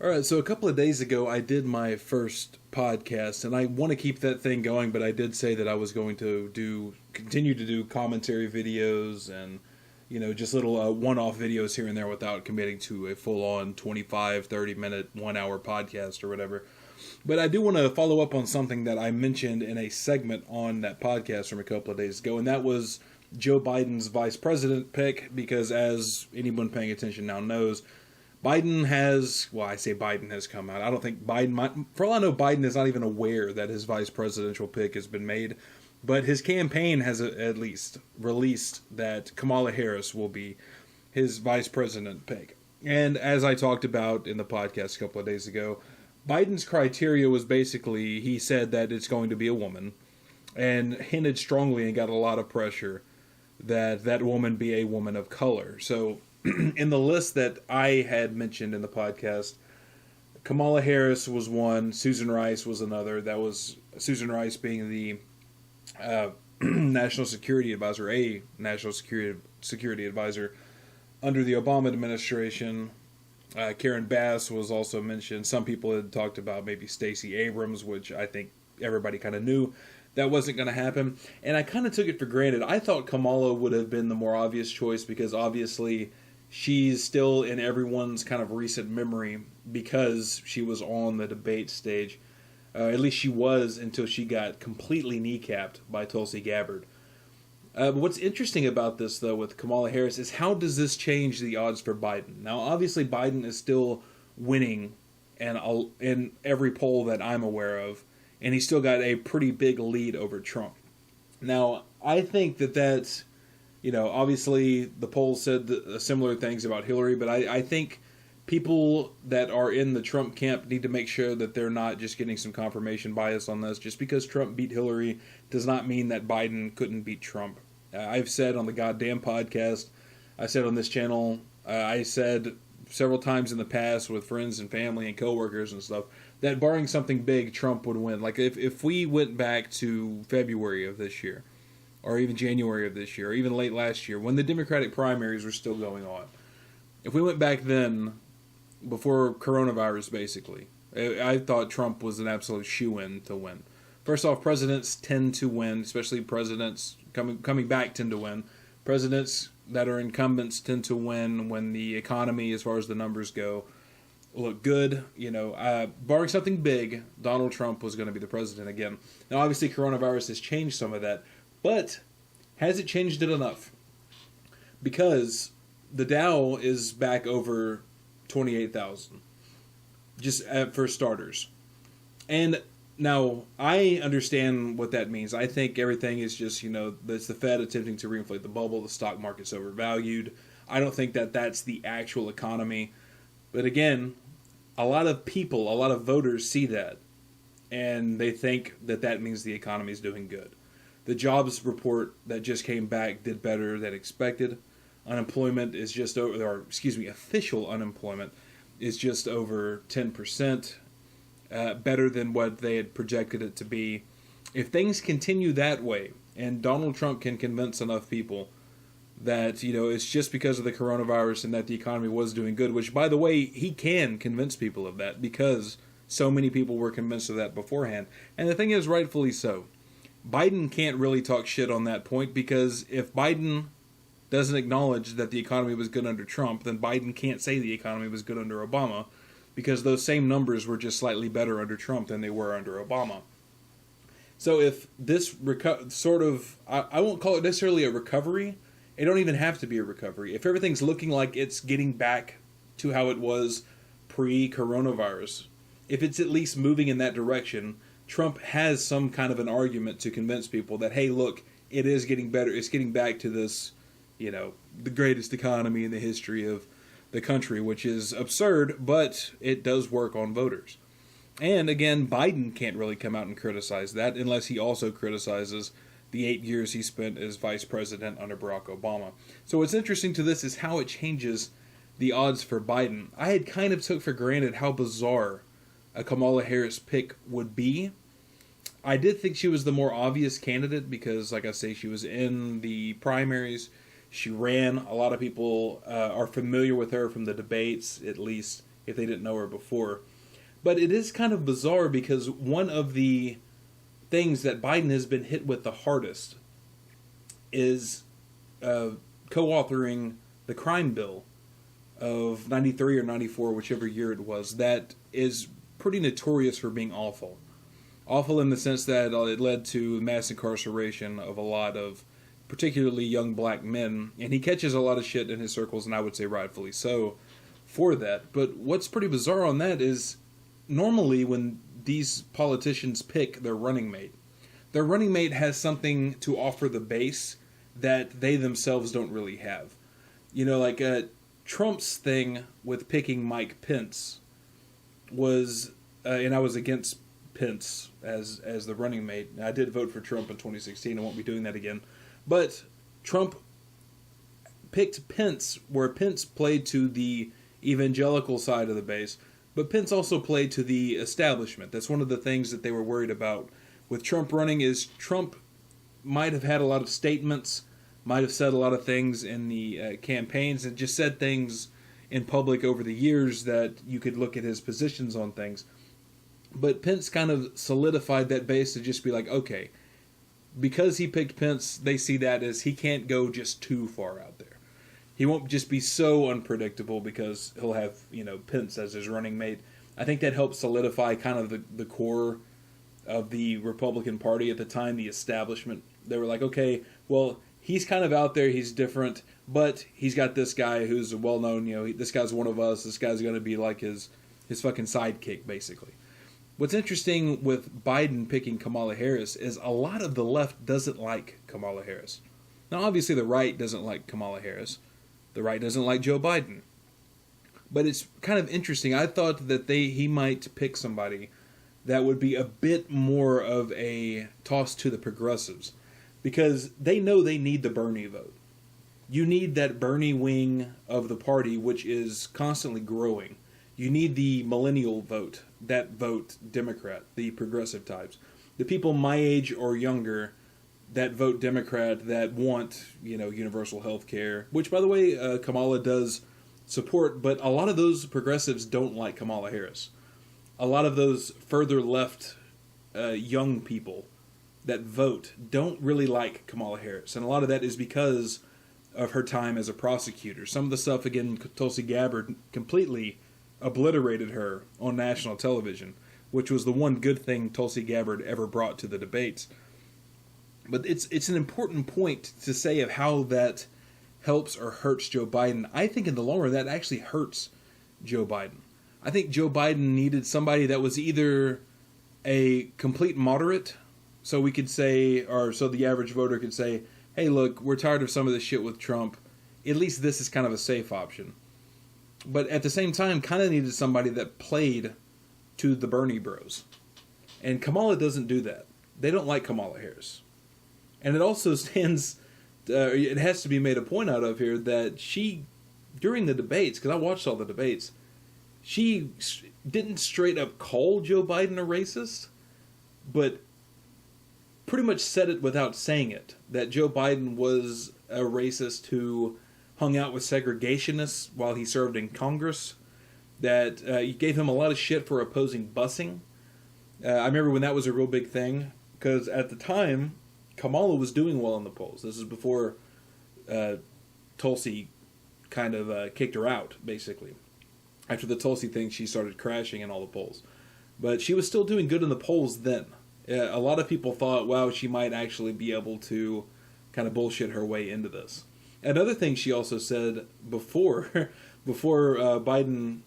All right, so a couple of days ago, I did my first podcast, and I want to keep that thing going. But I did say that I was going to continue to do commentary videos and just little one-off videos here and there without committing to a full-on 25, 30-minute, 1-hour podcast or whatever. But I do want to follow up on something that I mentioned in a segment on that podcast from a couple of days ago, and that was Joe Biden's vice president pick, because as anyone paying attention now knows, Biden has, well, I say Biden has come out. I don't think Biden might, for all I know, Biden is not even aware that his vice presidential pick has been made. But his campaign has at least released that Kamala Harris will be his vice president pick. And as I talked about in the podcast a couple of days ago, Biden's criteria was basically, he said that it's going to be a woman, and hinted strongly and got a lot of pressure that that woman be a woman of color. So in the list that I had mentioned in the podcast, Kamala Harris was one, Susan Rice was another. That was Susan Rice being the national security advisor, a national security advisor under the Obama administration. Karen Bass was also mentioned. Some people had talked about maybe Stacey Abrams, which I think everybody kind of knew that wasn't going to happen. And I kind of took it for granted. I thought Kamala would have been the more obvious choice because obviously she's still in everyone's kind of recent memory because she was on the debate stage. At least she was until she got completely kneecapped by Tulsi Gabbard. But what's interesting about this, though, with Kamala Harris is how does this change the odds for Biden? Now, obviously, Biden is still winning in every poll that I'm aware of, and he's still got a pretty big lead over Trump. Now, I think that obviously the polls said similar things about Hillary, but I think people that are in the Trump camp need to make sure that they're not just getting some confirmation bias on this. Just because Trump beat Hillary does not mean that Biden couldn't beat Trump. I've said on the goddamn podcast, I said on this channel, I said several times in the past with friends and family and coworkers and stuff, that barring something big, Trump would win. Like if we went back to February of this year, or even January of this year, or even late last year, when the Democratic primaries were still going on, if we went back then, before coronavirus, basically, I thought Trump was an absolute shoo-in to win. First off, presidents tend to win, especially presidents coming back tend to win. Presidents that are incumbents tend to win when the economy, as far as the numbers go, look good. Barring something big, Donald Trump was going to be the president again. Now, obviously, coronavirus has changed some of that, but has it changed it enough? Because the Dow is back over 28,000, just for starters. And now, I understand what that means. I think everything is just, that's the Fed attempting to reinflate the bubble, the stock market's overvalued. I don't think that that's the actual economy. But again, a lot of people, a lot of voters see that, and they think that that means the economy is doing good. The jobs report that just came back did better than expected. Unemployment is just over, official unemployment is just over 10%. Better than what they had projected it to be. If things continue that way, and Donald Trump can convince enough people that, it's just because of the coronavirus and that the economy was doing good, which, by the way, he can convince people of that because so many people were convinced of that beforehand. And the thing is, rightfully so. Biden can't really talk shit on that point because if Biden doesn't acknowledge that the economy was good under Trump, then Biden can't say the economy was good under Obama, because those same numbers were just slightly better under Trump than they were under Obama. So if this I won't call it necessarily a recovery. It don't even have to be a recovery. If everything's looking like it's getting back to how it was pre-coronavirus, if it's at least moving in that direction, Trump has some kind of an argument to convince people that, hey, look, it is getting better. It's getting back to this, the greatest economy in the history of the country, which is absurd, but it does work on voters. And again, Biden can't really come out and criticize that unless he also criticizes the 8 years he spent as vice president under Barack Obama. So what's interesting to this is how it changes the odds for Biden. I had kind of took for granted how bizarre a Kamala Harris pick would be. I did think she was the more obvious candidate because, like I say, she was in the primaries. She ran. A lot of people are familiar with her from the debates, at least if they didn't know her before. But it is kind of bizarre because one of the things that Biden has been hit with the hardest is co-authoring the crime bill of 93 or 94, whichever year it was, that is pretty notorious for being awful. Awful in the sense that it led to mass incarceration of a lot of particularly young black men, and he catches a lot of shit in his circles, and I would say rightfully so, for that. But what's pretty bizarre on that is, normally when these politicians pick their running mate has something to offer the base that they themselves don't really have. You know, like Trump's thing with picking Mike Pence was, and I was against Pence as the running mate. I did vote for Trump in 2016. I won't be doing that again. But Trump picked Pence, where Pence played to the evangelical side of the base, but Pence also played to the establishment. That's one of the things that they were worried about with Trump running, is Trump might have had a lot of statements, might have said a lot of things in the campaigns, and just said things in public over the years that you could look at his positions on things. But Pence kind of solidified that base to just be like, okay, because he picked Pence, they see that as he can't go just too far out there. He won't just be so unpredictable because he'll have, Pence as his running mate. I think that helped solidify kind of the core of the Republican Party at the time, the establishment. They were like, okay, well, he's kind of out there, he's different, but he's got this guy who's well-known, this guy's one of us, this guy's going to be like his fucking sidekick, basically. What's interesting with Biden picking Kamala Harris is a lot of the left doesn't like Kamala Harris. Now, obviously, the right doesn't like Kamala Harris. The right doesn't like Joe Biden. But it's kind of interesting. I thought that he might pick somebody that would be a bit more of a toss to the progressives, because they know they need the Bernie vote. You need that Bernie wing of the party, which is constantly growing. You need the millennial vote, that vote Democrat, the progressive types. The people my age or younger that vote Democrat, that want, universal health care, which, by the way, Kamala does support, but a lot of those progressives don't like Kamala Harris. A lot of those further left young people that vote don't really like Kamala Harris, and a lot of that is because of her time as a prosecutor. Some of the stuff, again, Tulsi Gabbard completely obliterated her on national television, which was the one good thing Tulsi Gabbard ever brought to the debates. But it's an important point to say of how that helps or hurts Joe Biden. I think in the long run that actually hurts Joe Biden. I think Joe Biden needed somebody that was either a complete moderate, so we could say, or so the average voter could say, hey, look, we're tired of some of this shit with Trump. At least this is kind of a safe option. But at the same time, kind of needed somebody that played to the Bernie bros. And Kamala doesn't do that. They don't like Kamala Harris. And it also it has to be made a point out of here that she, during the debates, because I watched all the debates, she didn't straight up call Joe Biden a racist, but pretty much said it without saying it, that Joe Biden was a racist who hung out with segregationists while he served in Congress, that he gave him a lot of shit for opposing busing. I remember when that was a real big thing, because at the time, Kamala was doing well in the polls. This is before Tulsi kind of kicked her out, basically. After the Tulsi thing, she started crashing in all the polls. But she was still doing good in the polls then. A lot of people thought, wow, she might actually be able to kind of bullshit her way into this. Another thing she also said before Biden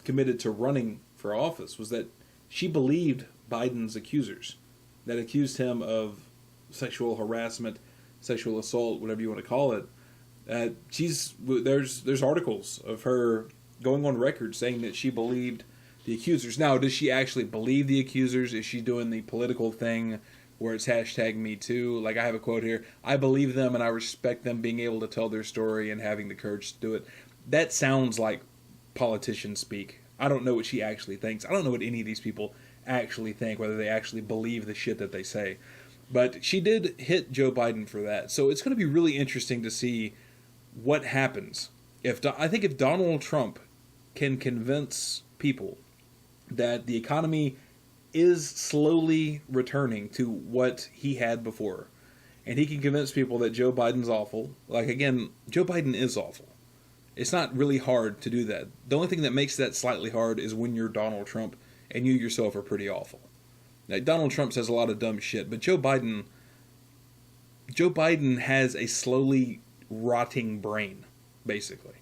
committed to running for office was that she believed Biden's accusers that accused him of sexual harassment, sexual assault, whatever you want to call it. There's articles of her going on record saying that she believed the accusers. Now, does she actually believe the accusers? Is she doing the political thing where it's #MeToo? Like, I have a quote here: I believe them and I respect them being able to tell their story and having the courage to do it. That sounds like politician speak. I don't know what she actually thinks. I don't know what any of these people actually think, whether they actually believe the shit that they say. But she did hit Joe Biden for that. So it's going to be really interesting to see what happens. I think if Donald Trump can convince people that the economy is slowly returning to what he had before, and he can convince people that Joe Biden's awful. Like, again, Joe Biden is awful. It's not really hard to do that. The only thing that makes that slightly hard is when you're Donald Trump and you yourself are pretty awful. Now, Donald Trump says a lot of dumb shit, but Joe Biden has a slowly rotting brain, basically.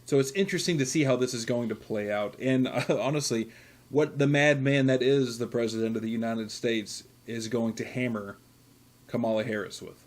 So it's interesting to see how this is going to play out. And honestly, what the madman that is the President of the United States is going to hammer Kamala Harris with.